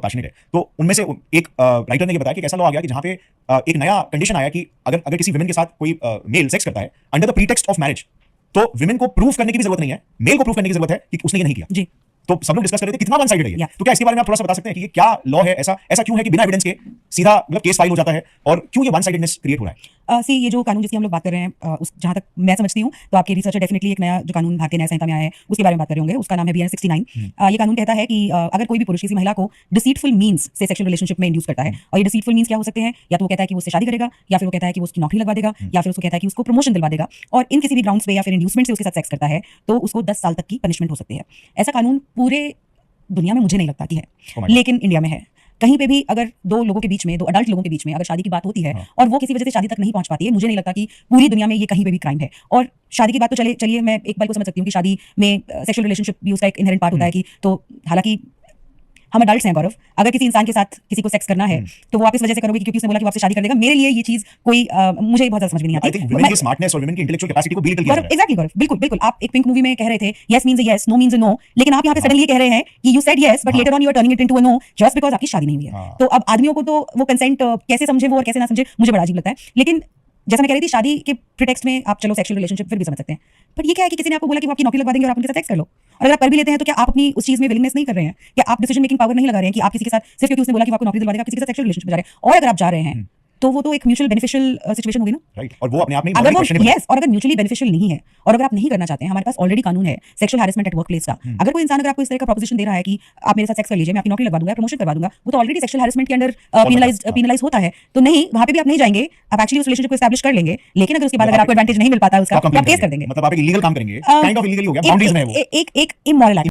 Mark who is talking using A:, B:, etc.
A: Passionate है। तो उनमें से एक राइटर ने ये बताया कि ऐसा लॉ आ गया कि जहां पे एक नया कंडीशन आया कि अगर किसी विमेन के साथ कोई मेल सेक्स करता है under the pretext of marriage, तो विमेन को प्रूफ करने की भी जरूरत नहीं है, मेल को प्रूफ करने की जरूरत है कि उसने ये नहीं किया जी। तो सब लोग डिस्कस कर रहे थे कितना वन साइडेड है ये। तो क्या इसके बारे में आप थोड़ा सा बता सकते हैं कि ये क्या लॉ है, ऐसा क्यों है कि बिना एविडेंस के सीधा मतलब केस फाइल हो जाता है, और क्यों ये वन साइडेडनेस क्रिएट हो रहा है?
B: सी ये जो कानून जिसकी हम लोग बात कर रहे हैं, उस जहां तक मैं समझती हूं तो आपके रिसर्चर डेफिनेटली एक नया जो कानून भारतीय न्याय संहिता में आया है उसके बारे में बात कर रहे होंगे। उसका नाम है BN 69। ये कानून कहता है कि अगर कोई भी पुरुष किसी महिला को डिसीटफुल मींस से सेक्सुअल रिलेशनशिप में इंड्यूस करता है, और ये डिसीटफुल मींस क्या हो सकते हैं, या तो वो कहता है कि वो उससे शादी करेगा, या फिर वो कहता है कि वो उसकी नौकरी लगवा देगा, या फिर उसको कहता है कि उसको प्रमोशन दिलवा देगा, और इन किसी भी ग्राउंड्स पे या फिर इंड्यूसमेंट से उसके साथ सेक्स करता है, तो उसको 10 साल तक की पनिशमेंट हो सकती है। ऐसा कानून पूरे दुनिया में मुझे नहीं लगता कि है, लेकिन इंडिया में है। कहीं पे भी अगर दो लोगों के बीच में, दो अडल्ट लोगों के बीच में अगर शादी की बात होती है और वो किसी वजह से शादी तक नहीं पहुंच पाती है, मुझे नहीं लगता कि पूरी दुनिया में ये कहीं पे भी क्राइम है। और शादी की बात तो चलिए मैं एक बार को समझ सकती हूँ कि शादी में सेक्सुअल रिलेशनशिप भी उसका एक इनहेरेंट पार्ट होता है कि, तो हालांकि हम अडल्ट्स हैं गौरव, अगर किसी इंसान के साथ किसी को सेक्स करना है तो वो आप इस वजह से करोगे क्योंकि उसने बोला कि वो आपसे शादी कर देगा। मेरे लिए ये चीज कोई मुझे बहुत ज्यादा समझ में नहीं आती।
A: आई थिंक वुमेन की स्मार्टनेस और वुमेन की इंटेलेक्चुअल कैपेसिटी को बिल्कुल
B: एग्जैक्टली गौरव, बिल्कुल बिल्कुल। आप एक पिंक मूवी में कह रहे थे yes means yes, no means no, लेकिन आप यहाँ पे सडनली कह रहे हैं कि you said yes but later on you are turning it into a no just because आपकी शादी नहीं हुई है। तो अब आदमियों को तो वो कंसेंट कैसे समझे वो और कैसे ना समझे मुझे बड़ा अजीब लगता है। लेकिन जैसा मैं कह रही थी, शादी के प्रीटेक्स्ट में आप चलो सेक्सुअल रिलेशनशिप फिर भी समझ सकते हैं, बट ये क्या है कि किसी ने आपको बोला कि वो आपकी नौकरी लगवा देंगे और आप उनके साथ सेक्स कर लो, और अगर आप कर भी लेते हैं तो क्या आप अपनी उस चीज में विलिंगनेस नहीं कर रहे हैं? क्या आप डिसीजन मेकिंग पावर नहीं लगा रहे हैं कि आप किसी के साथ सिर्फ क्योंकि उसने बोला कि आपको नौकरी दिलवा देगा किसी के साथ सेक्सुअल रिलेशनशिप में जा रहे हैं? और अगर आप जा रहे हैं तो वो तो एक म्यूचुअल बेनिफिशियल सिचुएशन होगी ना,
A: राइट? और वो अपने आप में
B: अगर वो यस, और अगर म्यूचुअली बेनिफिशियल नहीं है और अगर आप नहीं करना चाहते हैं, हमारे पास ऑलरेडी कानून है sexual harassment at work place का। अगर कोई इंसान अगर आपको इस तरह का प्रोपोजिशन दे रहा है कि आप मेरे साथ सेक्स कर लीजिए, मैं आपकी नौकरी लगवा दूंगा, प्रमोशन करवा दूंगा, वो तो ऑलरेडी सेक्सुअल हैरेसमेंट के अंडर पेनलाइज होता है। तो नहीं, वहां पे भी आप नहीं जाएंगे, आप एक्चुअली उस रिलेशनशिप को एस्टैब्लिश कर लेंगे, लेकिन अगर उसके बाद अगर आपको एडवांटेज नहीं मिल पाता है उसका, आप केस कर देंगे,
A: मतलब आप एक इलीगल काम करेंगे, काइंड ऑफ इलीगल हो गया, बाउंड्रीज में है वो
B: एक इमोरल